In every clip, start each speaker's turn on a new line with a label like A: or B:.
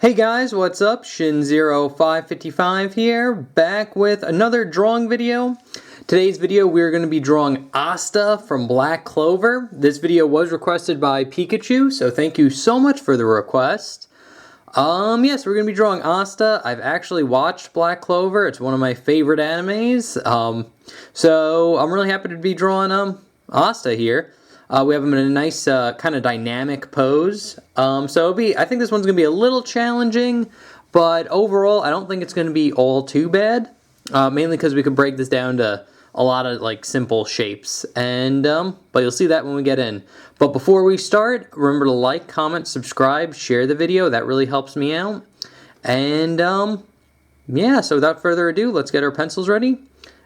A: Hey guys, what's up? Shin0555 here, back with another drawing video. Today's video we're going to be drawing Asta from Black Clover. This video was requested by Pikachu, so thank you so much for the request. Yes, we're going to be drawing Asta. I've actually watched Black Clover. It's one of my favorite animes. So I'm really happy to be drawing Asta here. We have him in a nice kind of dynamic pose. So I think this one's going to be a little challenging, but overall I don't think it's going to be all too bad. Mainly because we could break this down to a lot of like simple shapes. And but you'll see that when we get in. But before we start, remember to like, comment, subscribe, share the video. That really helps me out. And yeah, so without further ado, let's get our pencils ready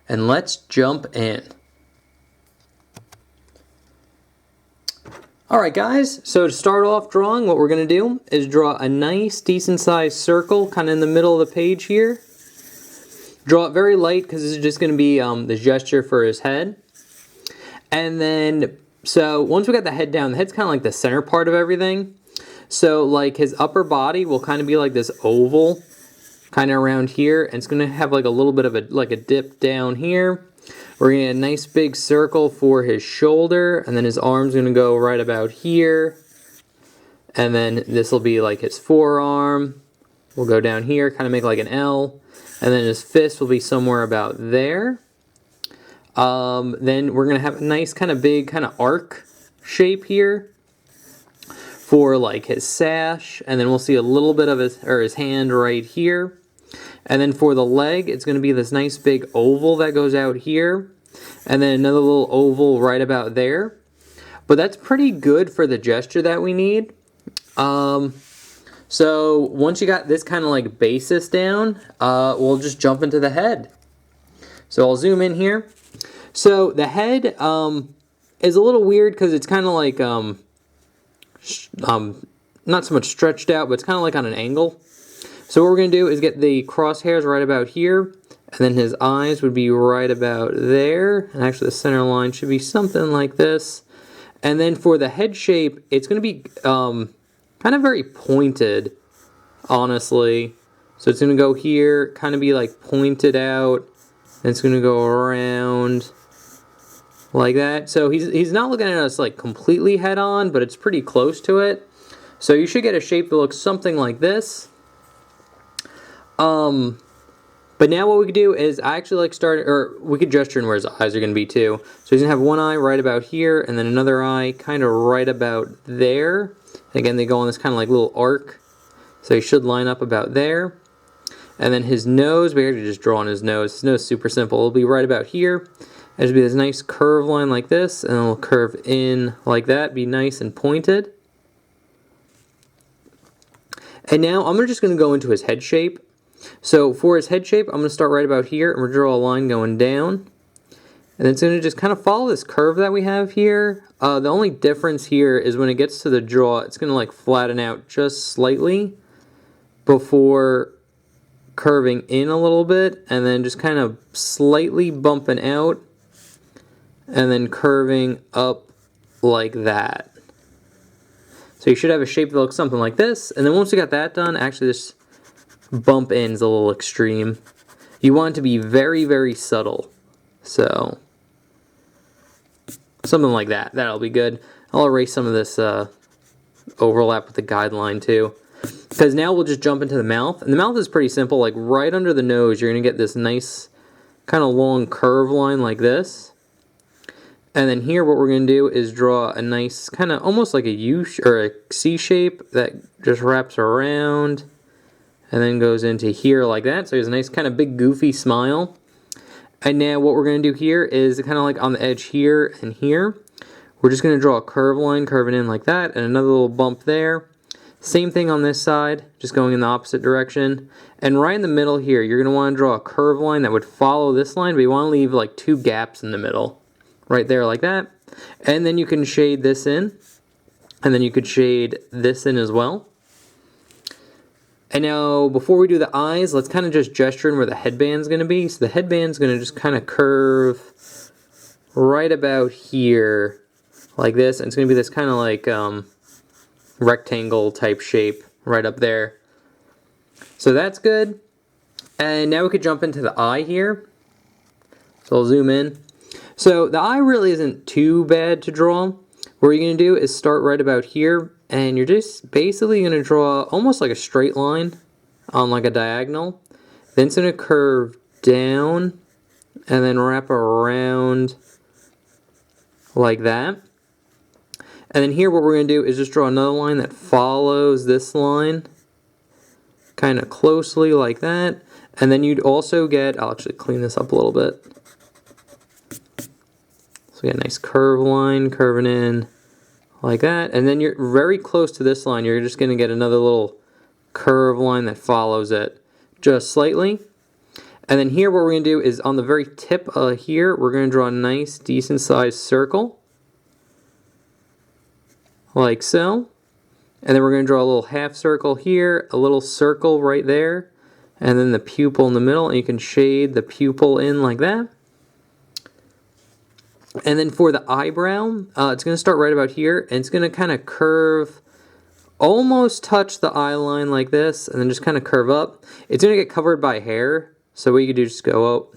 A: and let's jump in. Alright guys, so to start off drawing, what we're going to do is draw a nice decent sized circle kind of in the middle of the page here. Draw it very light because this is just going to be the gesture for his head. And then, so once we got the head down, the head's kind of like the center part of everything. So like his upper body will kind of be like this oval kind of around here, and it's going to have like a little bit of a dip down here. We're going to get a nice big circle for his shoulder, and then his arm's going to go right about here. And then this will be like his forearm. We'll go down here, kind of make like an L. And then his fist will be somewhere about there. Then we're going to have a nice kind of big kind of arc shape here for like his sash. And then we'll see a little bit of his hand right here. And then for the leg, it's going to be this nice big oval that goes out here. And then another little oval right about there. But that's pretty good for the gesture that we need. So once you got this kind of like basis down, we'll just jump into the head. So I'll zoom in here. So the head is a little weird because it's kind of like, not so much stretched out, but it's kind of like on an angle. So what we're going to do is get the crosshairs right about here, and then his eyes would be right about there, and actually the center line should be something like this. And then for the head shape, it's going to be kind of very pointed, honestly. So it's going to go here, kind of be like pointed out, and it's going to go around like that. So he's not looking at us like completely head on, but it's pretty close to it. So you should get a shape that looks something like this. But now what we could do is I actually we could gesture in where his eyes are going to be too. So he's going to have one eye right about here, and then another eye kind of right about there. Again, they go on this kind of like little arc. So he should line up about there. And then his nose, we actually just draw on his nose. His nose is super simple. It'll be right about here. It'll be this nice curve line like this, and it'll curve in like that, be nice and pointed. And now I'm just going to go into his head shape. So for his head shape, I'm going to start right about here, and we're going to draw a line going down. And it's going to just kind of follow this curve that we have here. The only difference here is when it gets to the jaw, it's going to like flatten out just slightly before curving in a little bit, and then just kind of slightly bumping out, and then curving up like that. So you should have a shape that looks something like this. And then once you got that done, actually this bump in is a little extreme. You want it to be very, very subtle. So something like that. That'll be good. I'll erase some of this overlap with the guideline too. Because now we'll just jump into the mouth. And the mouth is pretty simple. Like right under the nose, you're going to get this nice kind of long curve line like this. And then here what we're going to do is draw a nice kind of almost like a U or a C shape that just wraps around and then goes into here like that. So he has a nice kind of big goofy smile. And now what we're going to do here is kind of like on the edge here and here. We're just going to draw a curve line curving in like that, and another little bump there. Same thing on this side, just going in the opposite direction. And right in the middle here, you're going to want to draw a curve line that would follow this line, but you want to leave like two gaps in the middle. Right there like that. And then you can shade this in. And then you could shade this in as well. And now before we do the eyes, let's kind of just gesture in where the headband's going to be. So the headband's going to just kind of curve right about here like this. And it's going to be this kind of like rectangle type shape right up there. So that's good. And now we could jump into the eye here. So I'll zoom in. So the eye really isn't too bad to draw. What you're going to do is start right about here, and you're just basically going to draw almost like a straight line on like a diagonal. Then it's going to curve down and then wrap around like that. And then here what we're going to do is just draw another line that follows this line kind of closely like that. And then you'd also get, I'll actually clean this up a little bit. So we get a nice curve line curving in like that. And then you're very close to this line. You're just going to get another little curve line that follows it just slightly. And then here what we're going to do is on the very tip here, we're going to draw a nice decent sized circle. Like so. And then we're going to draw a little half circle here, a little circle right there, and then the pupil in the middle, and you can shade the pupil in like that. And then for the eyebrow, it's going to start right about here, and it's going to kind of curve, almost touch the eye line like this, and then just kind of curve up. It's going to get covered by hair, so what you can do is just go up,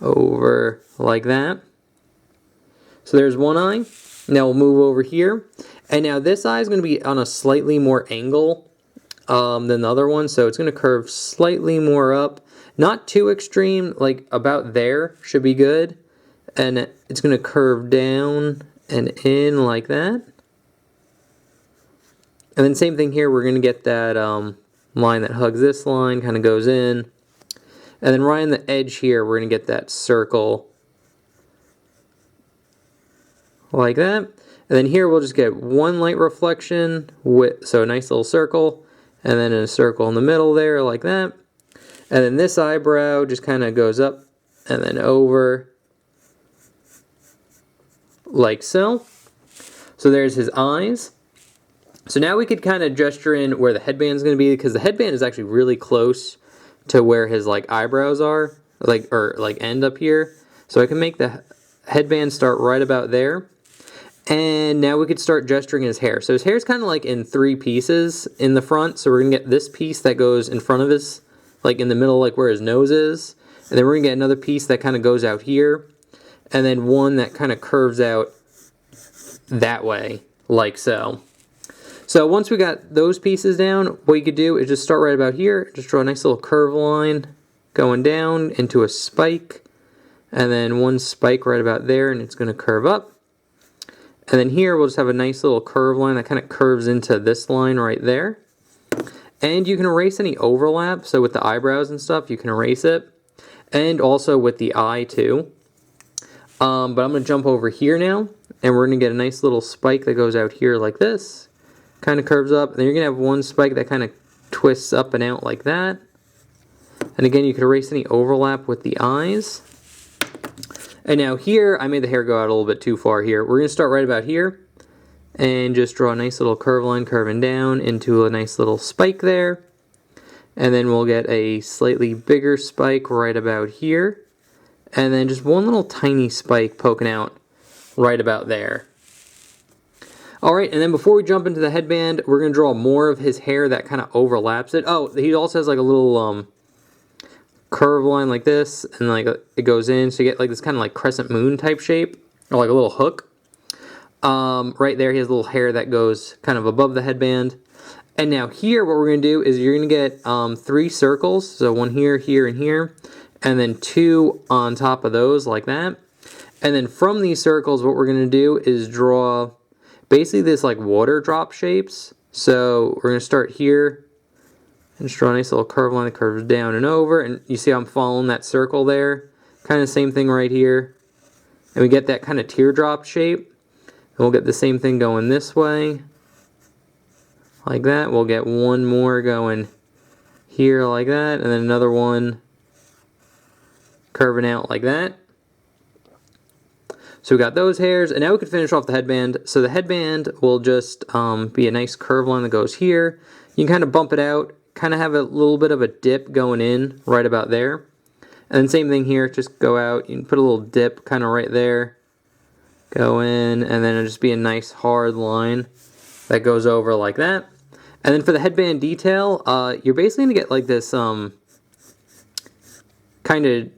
A: over like that. So there's one eye. Now we'll move over here. And now this eye is going to be on a slightly more angle than the other one. So it's going to curve slightly more up. Not too extreme, like about there should be good. And it's going to curve down and in like that. And then same thing here, we're going to get that line that hugs this line, kind of goes in. And then right on the edge here, we're going to get that circle like that. And then here we'll just get one light reflection, so a nice little circle, and then a circle in the middle there like that. And then this eyebrow just kind of goes up and then over like so. So there's his eyes. So now we could kind of gesture in where the headband is going to be, because the headband is actually really close to where his like eyebrows are, or end up here. So I can make the headband start right about there. And now we could start gesturing his hair. So his hair is kind of like in three pieces in the front. So we're going to get this piece that goes in front of his, like in the middle, like where his nose is. And then we're going to get another piece that kind of goes out here. And then one that kind of curves out that way, like so. So once we got those pieces down, what you could do is just start right about here. Just draw a nice little curve line going down into a spike. And then one spike right about there, and it's going to curve up. And then here we'll just have a nice little curve line that kind of curves into this line right there. And you can erase any overlap, so with the eyebrows and stuff, you can erase it. And also with the eye too. But I'm going to jump over here now, and we're going to get a nice little spike that goes out here like this. Kind of curves up, and then you're going to have one spike that kind of twists up and out like that. And again, you can erase any overlap with the eyes. And now here, I made the hair go out a little bit too far here. We're going to start right about here and just draw a nice little curve line curving down into a nice little spike there. And then we'll get a slightly bigger spike right about here. And then just one little tiny spike poking out right about there. Alright, and then before we jump into the headband, we're going to draw more of his hair that kind of overlaps it. Oh, he also has like a little curve line like this, and like it goes in, so you get like this kind of like crescent moon type shape, or like a little hook. Right there he has a little hair that goes kind of above the headband. And now here what we're going to do is you're going to get 3 circles, so one here, here, and here, and then 2 on top of those like that. And then from these circles what we're going to do is draw basically this like water drop shapes. So we're going to start here and just draw a nice little curve line that curves down and over. And you see how I'm following that circle there? Kind of same thing right here. And we get that kind of teardrop shape. And we'll get the same thing going this way. Like that. We'll get one more going here like that. And then another one curving out like that. So we got those hairs. And now we can finish off the headband. So the headband will just be a nice curve line that goes here. You can kind of bump it out. Kind of have a little bit of a dip going in right about there. And then same thing here, just go out, you can put a little dip kind of right there, go in, and then it'll just be a nice hard line that goes over like that. And then for the headband detail, you're basically going to get like this kind of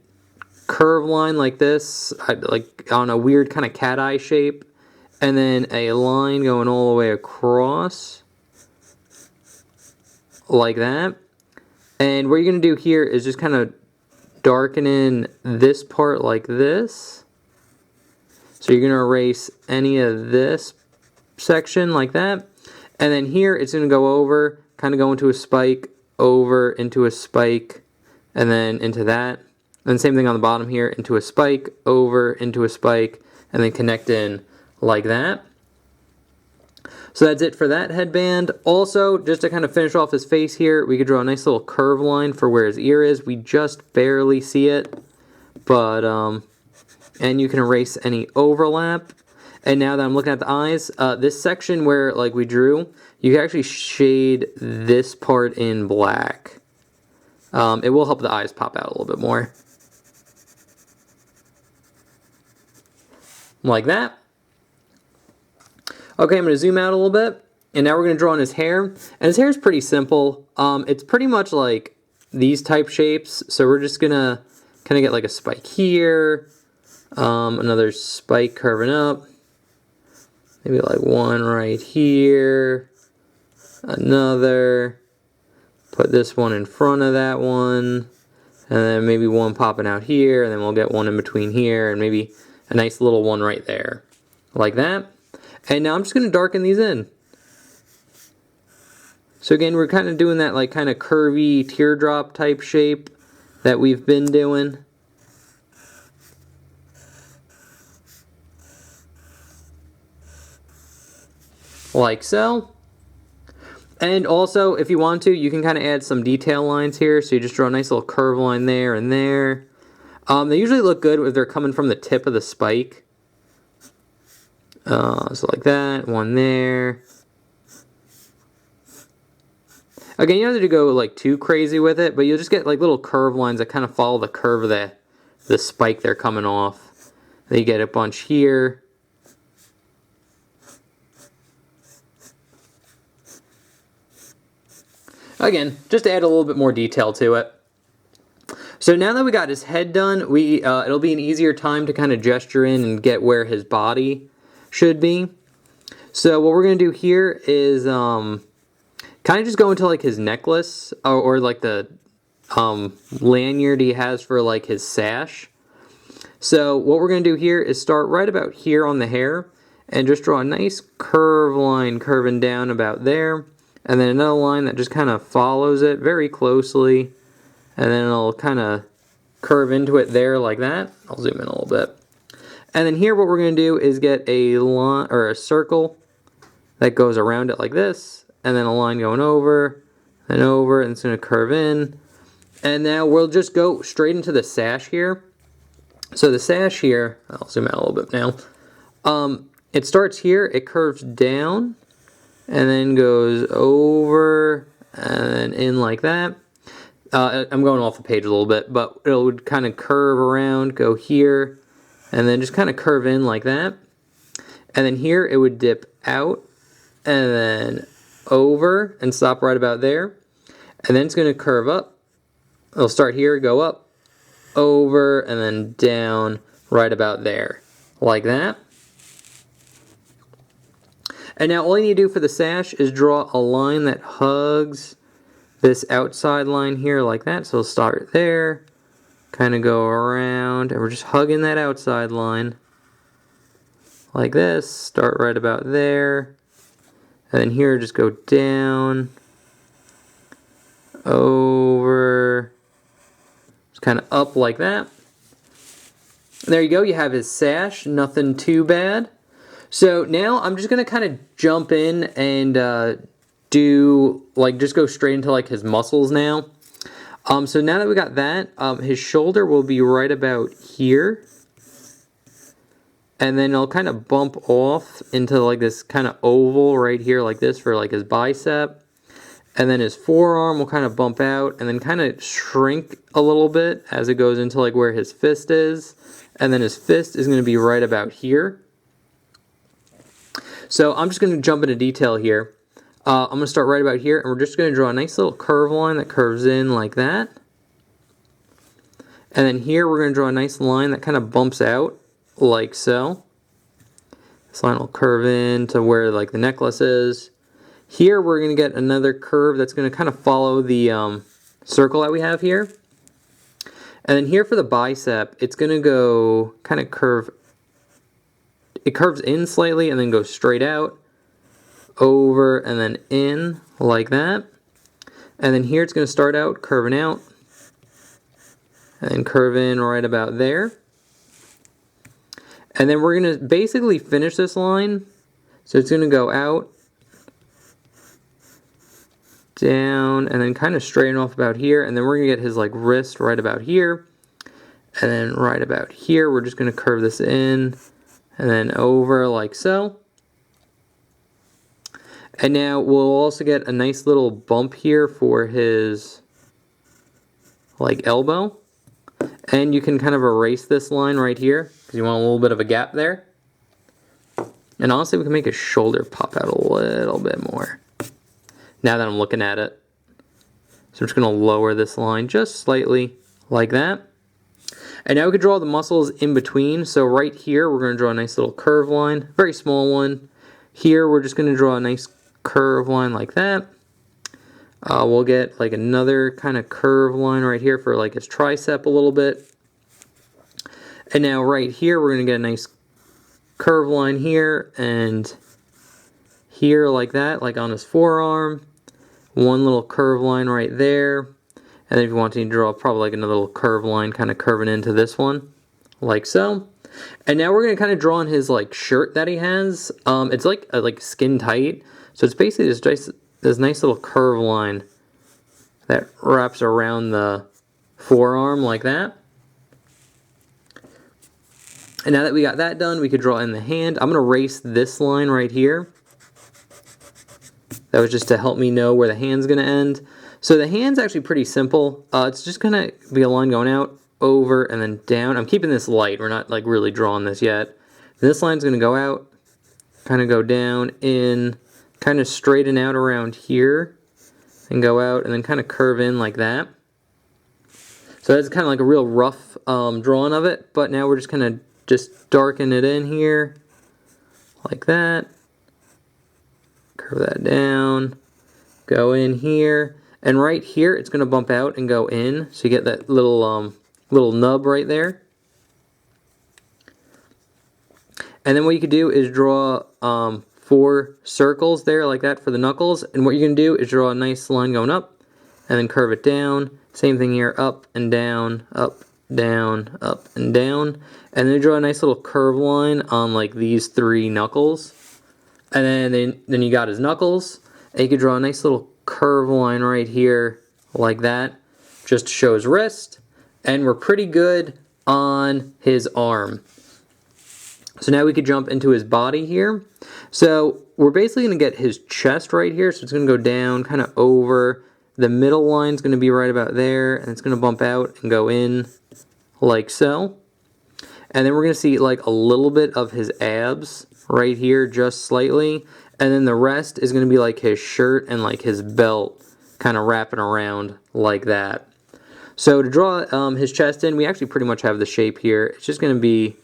A: curve line like this, like on a weird kind of cat eye shape, and then a line going all the way across like that. And what you're going to do here is just kind of darken in this part like this. So you're going to erase any of this section like that. And then here it's going to go over, kind of go into a spike, over, into a spike, and then into that. And same thing on the bottom here, into a spike, over, into a spike, and then connect in like that. So that's it for that headband. Also, just to kind of finish off his face here, we could draw a nice little curve line for where his ear is. We just barely see it, but, and you can erase any overlap. And now that I'm looking at the eyes, this section where like we drew, you can actually shade this part in black. It will help the eyes pop out a little bit more. Like that. Okay, I'm going to zoom out a little bit. And now we're going to draw on his hair. And his hair is pretty simple. It's pretty much like these type shapes. So we're just going to kind of get like a spike here. Another spike curving up. Maybe like one right here, another, put this one in front of that one, and then maybe one popping out here, and then we'll get one in between here, and maybe a nice little one right there, like that. And now I'm just going to darken these in. So again, we're kind of doing that like kind of curvy teardrop type shape that we've been doing. Like so. And also, if you want to, you can kind of add some detail lines here. So you just draw a nice little curve line there and there. They usually look good if they're coming from the tip of the spike. So like that, one there. Again, you don't have to go like too crazy with it, but you'll just get like little curve lines that kind of follow the curve of the spike they're coming off. Then you get a bunch here. Again, just to add a little bit more detail to it. So now that we got his head done, it'll be an easier time to kind of gesture in and get where his body should be. So what we're going to do here is kind of just go into like his necklace or like the lanyard he has for like his sash. So what we're going to do here is start right about here on the hair and just draw a nice curve line curving down about there. And then another line that just kind of follows it very closely. And then it'll kind of curve into it there like that. I'll zoom in a little bit. And then here what we're going to do is get a line or a circle that goes around it like this. And then a line going over and over, and it's going to curve in. And now we'll just go straight into the sash here. So the sash here, I'll zoom out a little bit now. It starts here, it curves down, and then goes over and then in like that. I'm going off the page a little bit, but it would kind of curve around, go here, and then just kind of curve in like that. And then here it would dip out and then over and stop right about there. And then it's going to curve up. It'll start here, go up, over, and then down right about there, like that. And now all you need to do for the sash is draw a line that hugs this outside line here like that. So we'll start there, kind of go around, and we're just hugging that outside line like this. Start right about there. And then here just go down, over, just kind of up like that. There you go, you have his sash, nothing too bad. So now I'm just going to kind of jump in and do, like, just go straight into like his muscles now. So now that we got that, his shoulder will be right about here. And then it'll kind of bump off into like this kind of oval right here like this for like his bicep. And then his forearm will kind of bump out and then kind of shrink a little bit as it goes into like where his fist is. And then his fist is going to be right about here. So I'm just going to jump into detail here. I'm going to start right about here, and we're just going to draw a nice little curve line that curves in like that. And then here we're going to draw a nice line that kind of bumps out like so. This line will curve in to where like the necklace is. Here we're going to get another curve that's going to kind of follow the circle that we have here. And then here for the bicep, it's going to go kind of curve. It curves in slightly and then goes straight out, over, and then in like that. And then here it's going to start out curving out and then curve in right about there. And then we're going to basically finish this line. So it's going to go out, down, and then kind of straighten off about here. And then we're going to get his like wrist right about here. And then right about here, we're just going to curve this in and then over like so. And now we'll also get a nice little bump here for his like elbow. And you can kind of erase this line right here because you want a little bit of a gap there. And honestly, we can make his shoulder pop out a little bit more now that I'm looking at it. So I'm just going to lower this line just slightly like that. And now we can draw the muscles in between. So right here, we're going to draw a nice little curve line, very small one. Here, we're just going to draw a nice curve line like that. We'll get like another kind of curve line right here for like his tricep a little bit. And now right here, we're going to get a nice curve line here and here like that, like on his forearm. One little curve line right there. And then if you want to draw probably like another little curve line kind of curving into this one, like so. And now we're going to kind of draw on his like shirt that he has. It's like skin tight. So it's basically this nice little curve line that wraps around the forearm like that. And now that we got that done, we could draw in the hand. I'm going to erase this line right here. That was just to help me know where the hand's going to end. So the hand's actually pretty simple. It's just going to be a line going out, over, and then down. I'm keeping this light. We're not like really drawing this yet. This line's going to go out, kind of go down, in, kind of straighten out around here, and go out, and then kind of curve in like that. So that's kind of like a real rough drawing of it. But now we're just kind of just darken it in here, like that. Curve that down, go in here. And right here, it's going to bump out and go in. So you get that little nub right there. And then what you could do is draw 4 circles there like that for the knuckles. And what you're going to do is draw a nice line going up and then curve it down. Same thing here, up and down, up, down, up, and down. And then draw a nice little curve line on like these 3 knuckles. And then you got his knuckles. And you could draw a nice little curve line right here like that, just to show his wrist. And we're pretty good on his arm. So now we could jump into his body here. So we're basically going to get his chest right here. So it's going to go down, kind of over. The middle line's going to be right about there. And it's going to bump out and go in like so. And then we're going to see like a little bit of his abs right here, just slightly. And then the rest is going to be like his shirt and like his belt kind of wrapping around like that. So to draw his chest in, we actually pretty much have the shape here. It's just going to be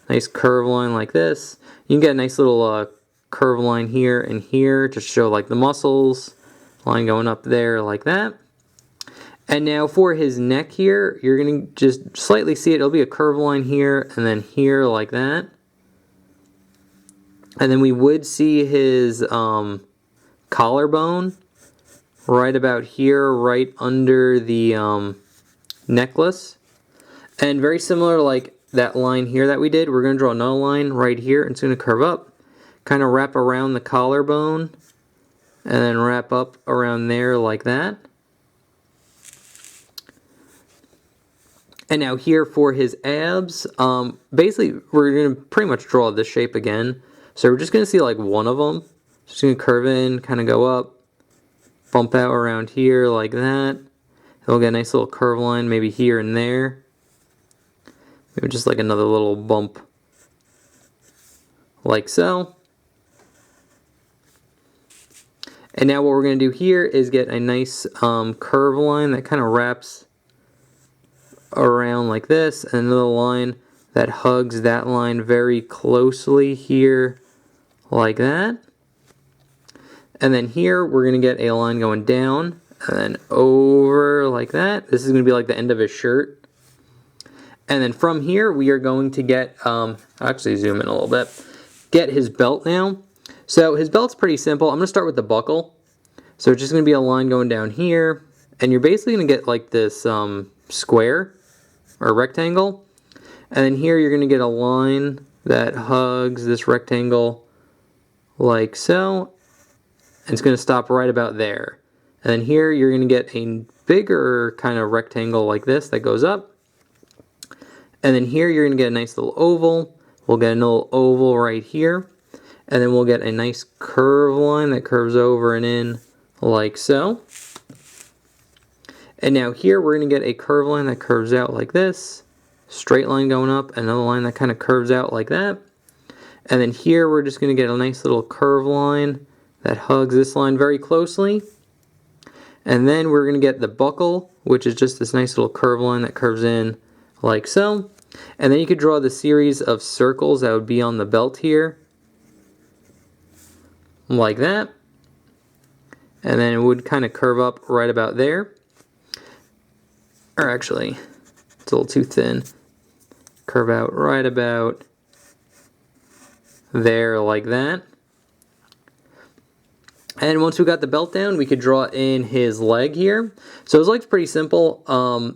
A: a nice curve line like this. You can get a nice little curve line here and here to show like the muscles. Line going up there like that. And now for his neck here, you're going to just slightly see it. It'll be a curve line here and then here like that. And then we would see his collarbone right about here, right under the necklace. And very similar to like that line here that we did, we're going to draw another line right here. And it's going to curve up, kind of wrap around the collarbone, and then wrap up around there like that. And now here for his abs, basically we're going to pretty much draw this shape again. So we're just going to see like one of them. Just going to curve in, kind of go up, bump out around here like that. We'll get a nice little curve line maybe here and there. Maybe just like another little bump like so. And now what we're going to do here is get a nice curve line that kind of wraps around like this, and another line that hugs that line very closely here like that. And then here we're going to get a line going down and then over like that. This is going to be like the end of his shirt. And then from here we are going to get, I'll actually zoom in a little bit, get his belt now. So his belt's pretty simple. I'm going to start with the buckle. So it's just going to be a line going down here, and you're basically going to get like this square or rectangle. And then here you're going to get a line that hugs this rectangle like so. And it's going to stop right about there. And then here you're going to get a bigger kind of rectangle like this that goes up. And then here you're going to get a nice little oval. We'll get a little oval right here. And then we'll get a nice curve line that curves over and in like so. And now here we're going to get a curve line that curves out like this. Straight line going up, another line that kind of curves out like that. And then here we're just going to get a nice little curve line that hugs this line very closely. And then we're going to get the buckle, which is just this nice little curve line that curves in like so. And then you could draw the series of circles that would be on the belt here like that. And then it would kind of curve up right about there. Or actually, it's a little too thin. Curve out right about there like that. And once we got the belt down, we could draw in his leg here. So his leg's pretty simple.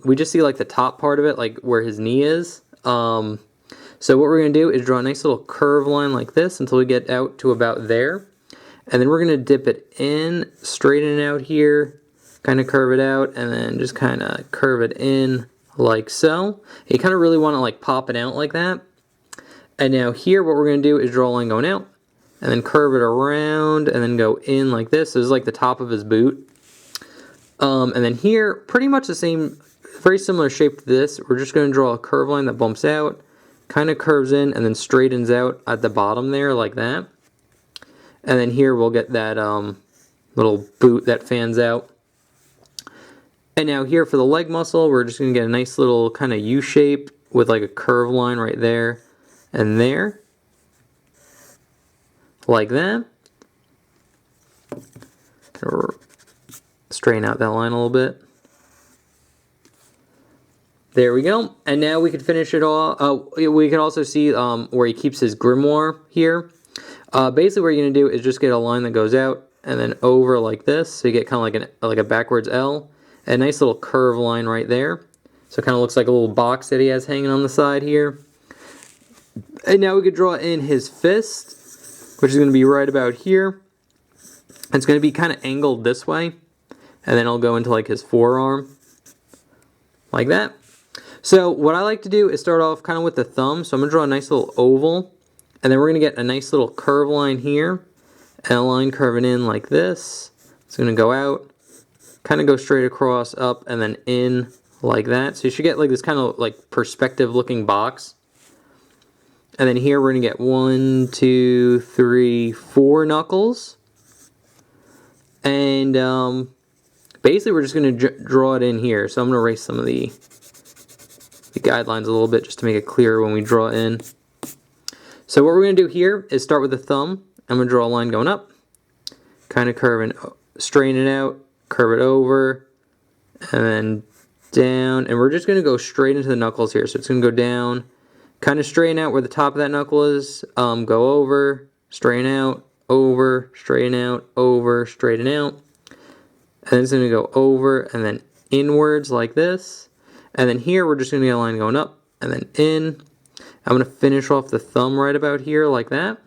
A: We just see like the top part of it, like where his knee is. So what we're going to do is draw a nice little curve line like this until we get out to about there. And then we're going to dip it in, straighten it out here, kind of curve it out, and then just kind of curve it in like so. You kind of really want to like pop it out like that. And now here what we're going to do is draw a line going out, and then curve it around, and then go in like this. So this is like the top of his boot. And then here, pretty much the same, very similar shape to this. We're just going to draw a curve line that bumps out, kind of curves in, and then straightens out at the bottom there like that. And then here we'll get that little boot that fans out. And now here for the leg muscle, we're just going to get a nice little kind of U shape with like a curve line right there and there. Like that. Straighten out that line a little bit. There we go. And now we could finish it all. We can also see where he keeps his grimoire here. Basically what you're going to do is just get a line that goes out and then over like this. So you get kind of like a backwards L. A nice little curve line right there. So it kind of looks like a little box that he has hanging on the side here. And now we could draw in his fist, which is going to be right about here. It's going to be kind of angled this way. And then it'll go into like his forearm. Like that. So what I like to do is start off kind of with the thumb. So I'm going to draw a nice little oval. And then we're going to get a nice little curve line here. And a line curving in like this. It's going to go out. Kind of go straight across, up, and then in like that. So you should get like this kind of like perspective looking box. And then here we're going to get 1, 2, 3, 4 knuckles. And basically we're just going to draw it in here. So I'm going to erase some of the guidelines a little bit just to make it clearer when we draw in. So what we're going to do here is start with the thumb. I'm going to draw a line going up, kind of curve and straighten it out, curve it over, and then down. And we're just going to go straight into the knuckles here. So it's going to go down, kind of straighten out where the top of that knuckle is, go over, straighten out, over, straighten out, over, straighten out. And then it's going to go over and then inwards like this. And then here we're just going to get a line going up and then in. I'm going to finish off the thumb right about here like that.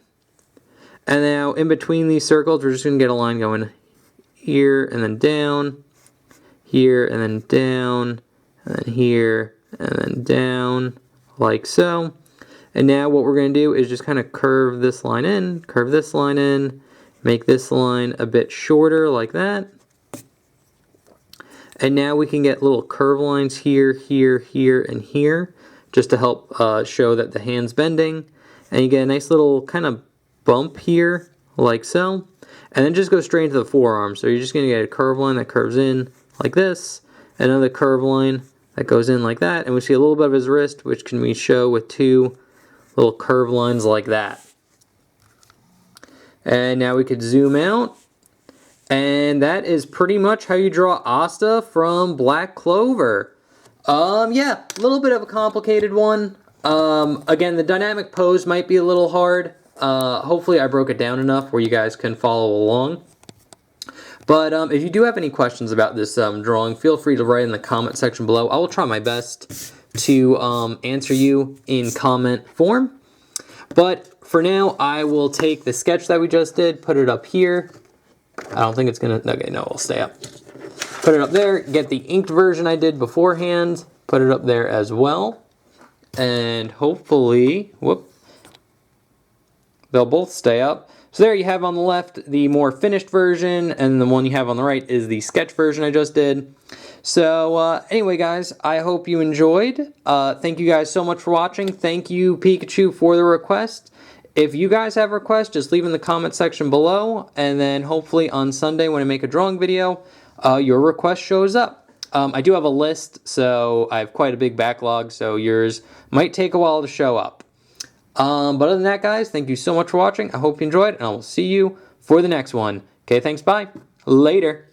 A: And now in between these circles, we're just going to get a line going here and then down, here and then down, and then here and then down, like so. And now what we're going to do is just kind of curve this line in, curve this line in, make this line a bit shorter like that. And now we can get little curve lines here, here, here, and here, just to help show that the hand's bending. And you get a nice little kind of bump here, like so. and then just go straight into the forearm. So you're just going to get a curve line that curves in like this, another curve line that goes in like that, and we see a little bit of his wrist, which can we show with two little curve lines like that. And now we could zoom out, and that is pretty much how you draw Asta from Black Clover. Yeah, a little bit of a complicated one. Again, the dynamic pose might be a little hard. Hopefully I broke it down enough where you guys can follow along. But if you do have any questions about this drawing, feel free to write in the comment section below. I will try my best to answer you in comment form. But for now, I will take the sketch that we just did, put it up here. I don't think it's gonna, okay, no, it'll stay up. Put it up there, get the inked version I did beforehand, put it up there as well. And hopefully, whoop, they'll both stay up. So there you have on the left the more finished version, and the one you have on the right is the sketch version I just did. So anyway guys, I hope you enjoyed. Thank you guys so much for watching. Thank you Pikachu for the request. If you guys have requests, just leave in the comment section below, and then hopefully on Sunday when I make a drawing video, your request shows up. I do have a list, so I have quite a big backlog, so yours might take a while to show up. But other than that, guys, thank you so much for watching. I hope you enjoyed, and I will see you for the next one. Okay, thanks, bye. Later.